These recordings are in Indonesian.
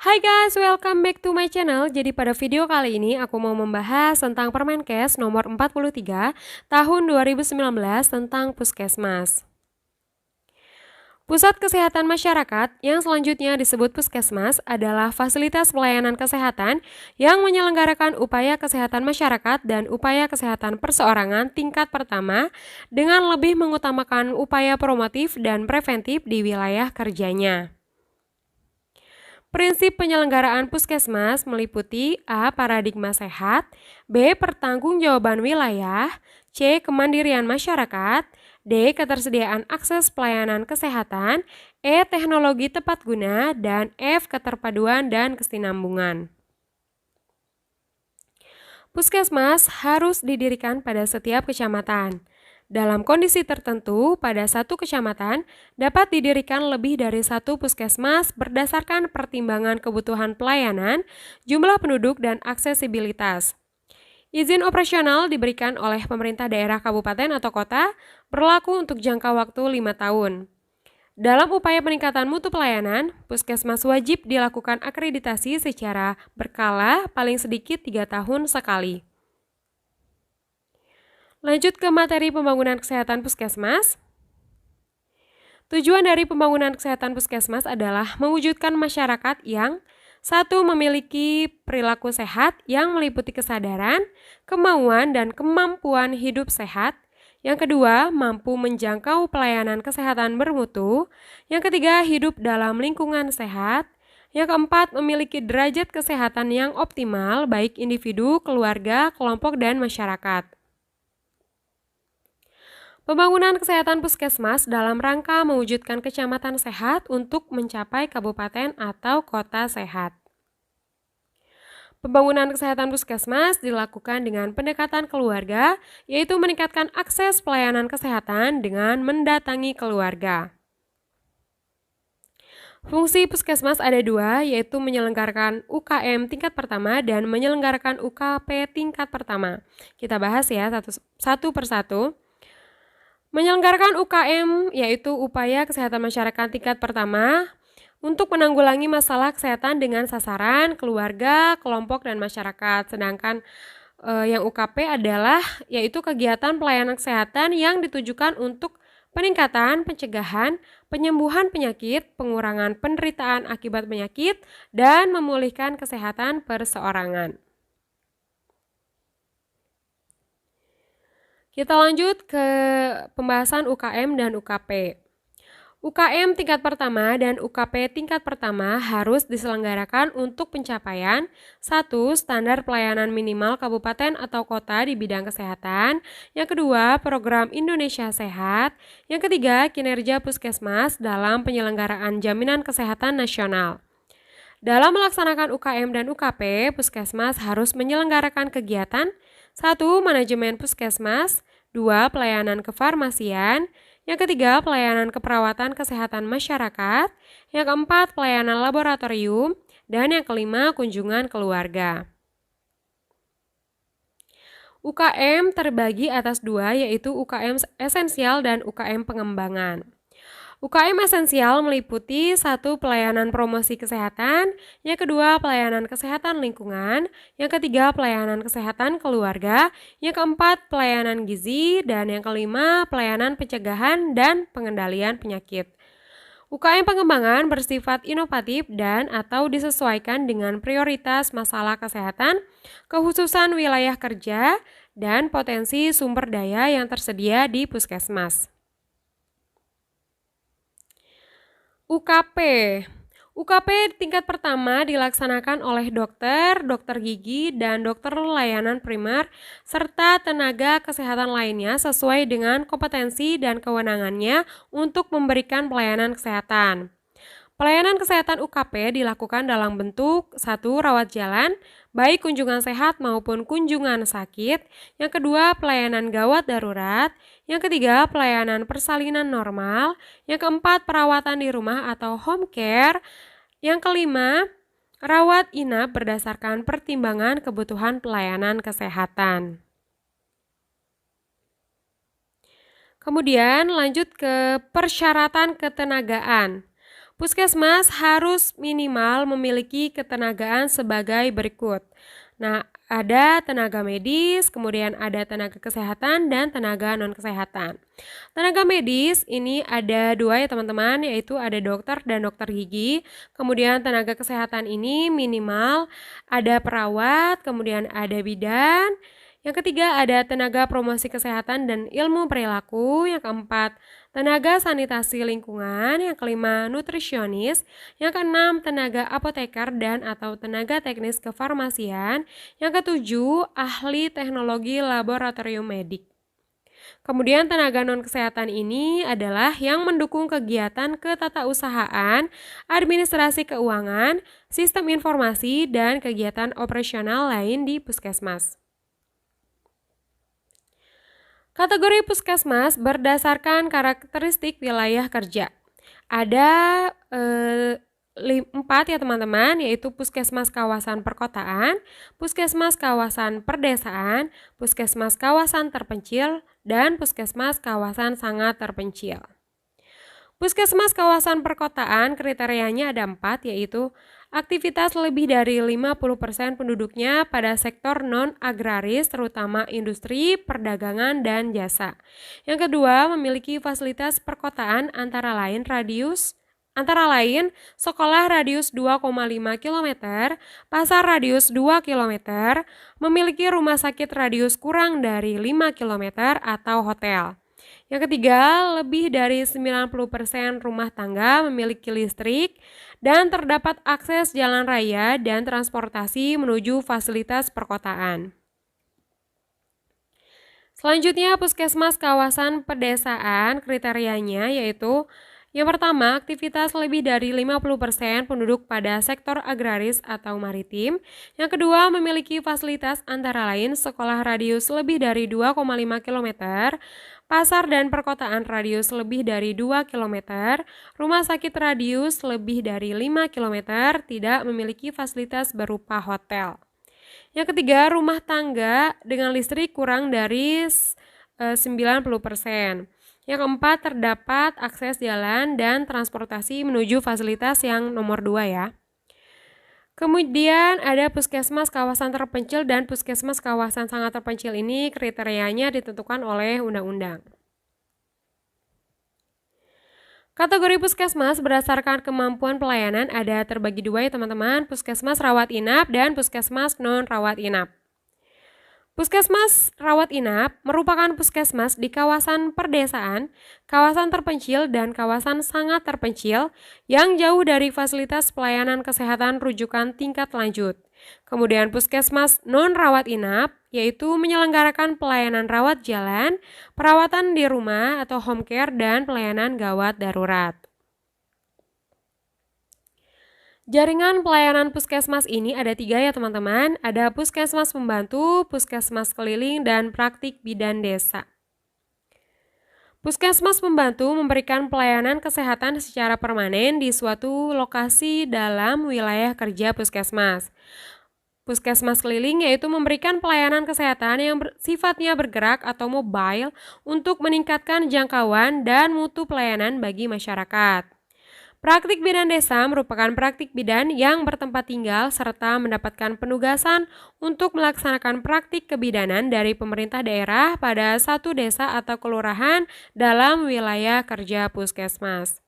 Hai guys, welcome back to my channel. Jadi pada video kali ini aku mau membahas tentang Permenkes nomor 43 tahun 2019 tentang Puskesmas. Pusat Kesehatan Masyarakat yang selanjutnya disebut Puskesmas adalah fasilitas pelayanan kesehatan yang menyelenggarakan upaya kesehatan masyarakat dan upaya kesehatan perseorangan tingkat pertama dengan lebih mengutamakan upaya promotif dan preventif di wilayah kerjanya. Prinsip penyelenggaraan puskesmas meliputi A. Paradigma sehat, B. Pertanggungjawaban wilayah, C. Kemandirian masyarakat, D. Ketersediaan akses pelayanan kesehatan, E. Teknologi tepat guna, dan F. Keterpaduan dan kesinambungan. Puskesmas harus didirikan pada setiap kecamatan. Dalam kondisi tertentu, pada satu kecamatan dapat didirikan lebih dari satu puskesmas berdasarkan pertimbangan kebutuhan pelayanan, jumlah penduduk, dan aksesibilitas. Izin operasional diberikan oleh pemerintah daerah kabupaten atau kota berlaku untuk jangka waktu 5 tahun. Dalam upaya peningkatan mutu pelayanan, puskesmas wajib dilakukan akreditasi secara berkala paling sedikit 3 tahun sekali. Lanjut ke materi pembangunan kesehatan puskesmas. Tujuan dari pembangunan kesehatan puskesmas adalah mewujudkan masyarakat yang satu, memiliki perilaku sehat yang meliputi kesadaran, kemauan, dan kemampuan hidup sehat. Yang kedua, mampu menjangkau pelayanan kesehatan bermutu. Yang ketiga, hidup dalam lingkungan sehat. Yang keempat, memiliki derajat kesehatan yang optimal baik individu, keluarga, kelompok, dan masyarakat. Pembangunan kesehatan puskesmas dalam rangka mewujudkan kecamatan sehat untuk mencapai kabupaten atau kota sehat. Pembangunan kesehatan puskesmas dilakukan dengan pendekatan keluarga, yaitu meningkatkan akses pelayanan kesehatan dengan mendatangi keluarga. Fungsi puskesmas ada dua, yaitu menyelenggarakan UKM tingkat pertama dan menyelenggarakan UKP tingkat pertama. Kita bahas ya satu persatu. Menyelenggarakan UKM yaitu upaya kesehatan masyarakat tingkat pertama untuk menanggulangi masalah kesehatan dengan sasaran keluarga, kelompok, dan masyarakat. Sedangkan yang UKP adalah yaitu kegiatan pelayanan kesehatan yang ditujukan untuk peningkatan, pencegahan, penyembuhan penyakit, pengurangan penderitaan akibat penyakit, dan memulihkan kesehatan perseorangan. Kita lanjut ke pembahasan UKM dan UKP. UKM tingkat pertama dan UKP tingkat pertama harus diselenggarakan untuk pencapaian 1. Standar pelayanan minimal kabupaten atau kota di bidang kesehatan. Yang kedua, program Indonesia Sehat. Yang ketiga, kinerja puskesmas dalam penyelenggaraan jaminan kesehatan nasional. Dalam melaksanakan UKM dan UKP, puskesmas harus menyelenggarakan kegiatan 1. Manajemen puskesmas, 2. Pelayanan kefarmasian, yang ketiga pelayanan keperawatan kesehatan masyarakat, yang keempat pelayanan laboratorium, dan yang kelima kunjungan keluarga. UKM terbagi atas dua, yaitu UKM esensial dan UKM pengembangan. UKM esensial meliputi 1. Pelayanan promosi kesehatan, yang kedua pelayanan kesehatan lingkungan, yang ketiga pelayanan kesehatan keluarga, yang keempat pelayanan gizi, dan yang kelima pelayanan pencegahan dan pengendalian penyakit. UKM pengembangan bersifat inovatif dan atau disesuaikan dengan prioritas masalah kesehatan, kekhususan wilayah kerja, dan potensi sumber daya yang tersedia di puskesmas. UKP. UKP tingkat pertama dilaksanakan oleh dokter, dokter gigi, dan dokter layanan primer, serta tenaga kesehatan lainnya sesuai dengan kompetensi dan kewenangannya untuk memberikan pelayanan kesehatan. Pelayanan kesehatan UKP dilakukan dalam bentuk 1. Rawat jalan, baik kunjungan sehat maupun kunjungan sakit. Yang kedua, pelayanan gawat darurat. Yang ketiga, pelayanan persalinan normal. Yang keempat, perawatan di rumah atau home care. Yang kelima, rawat inap berdasarkan pertimbangan kebutuhan pelayanan kesehatan. Kemudian lanjut ke persyaratan ketenagaan. Puskesmas harus minimal memiliki ketenagaan sebagai berikut. Nah, ada tenaga medis, kemudian ada tenaga kesehatan, dan tenaga non-kesehatan. Tenaga medis ini ada dua ya teman-teman, yaitu ada dokter dan dokter gigi. Kemudian tenaga kesehatan ini minimal ada perawat, kemudian ada bidan. Yang ketiga ada tenaga promosi kesehatan dan ilmu perilaku. Yang keempat, tenaga sanitasi lingkungan. Yang kelima, nutrisionis. Yang keenam, tenaga apoteker dan atau tenaga teknis kefarmasian. Yang ketujuh, ahli teknologi laboratorium medik. Kemudian tenaga non-kesehatan ini adalah yang mendukung kegiatan ketatausahaan, administrasi keuangan, sistem informasi, dan kegiatan operasional lain di puskesmas. Kategori puskesmas berdasarkan karakteristik wilayah kerja. Ada 4 ya teman-teman, yaitu puskesmas kawasan perkotaan, puskesmas kawasan perdesaan, puskesmas kawasan terpencil, dan puskesmas kawasan sangat terpencil. Puskesmas kawasan perkotaan kriterianya ada 4, yaitu aktivitas lebih dari 50% penduduknya pada sektor non-agraris, terutama industri, perdagangan, dan jasa. Yang kedua, memiliki fasilitas perkotaan antara lain sekolah radius 2,5 km, pasar radius 2 km, memiliki rumah sakit radius kurang dari 5 km atau hotel. Yang ketiga, lebih dari 90% rumah tangga memiliki listrik dan terdapat akses jalan raya dan transportasi menuju fasilitas perkotaan. Selanjutnya, puskesmas kawasan pedesaan kriterianya yaitu yang pertama, aktivitas lebih dari 50% penduduk pada sektor agraris atau maritim. Yang kedua, memiliki fasilitas antara lain sekolah radius lebih dari 2,5 km, pasar dan perkotaan radius lebih dari 2 km, rumah sakit radius lebih dari 5 km, tidak memiliki fasilitas berupa hotel. Yang ketiga, rumah tangga dengan listrik kurang dari 90%. Yang keempat, terdapat akses jalan dan transportasi menuju fasilitas yang nomor 2 ya. Kemudian ada puskesmas kawasan terpencil dan puskesmas kawasan sangat terpencil ini kriterianya ditentukan oleh undang-undang. Kategori puskesmas berdasarkan kemampuan pelayanan ada terbagi 2 ya teman-teman, puskesmas rawat inap dan puskesmas non-rawat inap. Puskesmas rawat inap merupakan puskesmas di kawasan perdesaan, kawasan terpencil, dan kawasan sangat terpencil yang jauh dari fasilitas pelayanan kesehatan rujukan tingkat lanjut. Kemudian puskesmas non-rawat inap yaitu menyelenggarakan pelayanan rawat jalan, perawatan di rumah atau home care, dan pelayanan gawat darurat. Jaringan pelayanan puskesmas ini ada 3 ya teman-teman, ada puskesmas pembantu, puskesmas keliling, dan praktik bidan desa. Puskesmas pembantu memberikan pelayanan kesehatan secara permanen di suatu lokasi dalam wilayah kerja puskesmas. Puskesmas keliling yaitu memberikan pelayanan kesehatan yang sifatnya bergerak atau mobile untuk meningkatkan jangkauan dan mutu pelayanan bagi masyarakat. Praktik bidan desa merupakan praktik bidan yang bertempat tinggal serta mendapatkan penugasan untuk melaksanakan praktik kebidanan dari pemerintah daerah pada satu desa atau kelurahan dalam wilayah kerja puskesmas.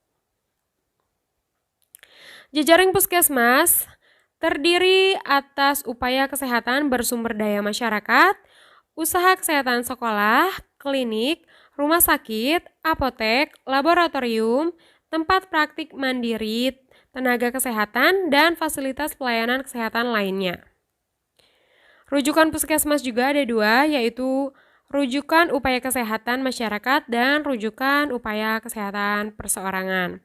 Jejaring puskesmas terdiri atas upaya kesehatan bersumber daya masyarakat, usaha kesehatan sekolah, klinik, rumah sakit, apotek, laboratorium, tempat praktik mandiri, tenaga kesehatan, dan fasilitas pelayanan kesehatan lainnya. Rujukan puskesmas juga ada 2, yaitu rujukan upaya kesehatan masyarakat dan rujukan upaya kesehatan perseorangan.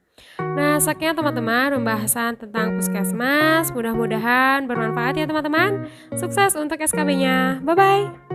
Nah, sekian teman-teman pembahasan tentang puskesmas. Mudah-mudahan bermanfaat ya teman-teman. Sukses untuk SKB-nya. Bye-bye.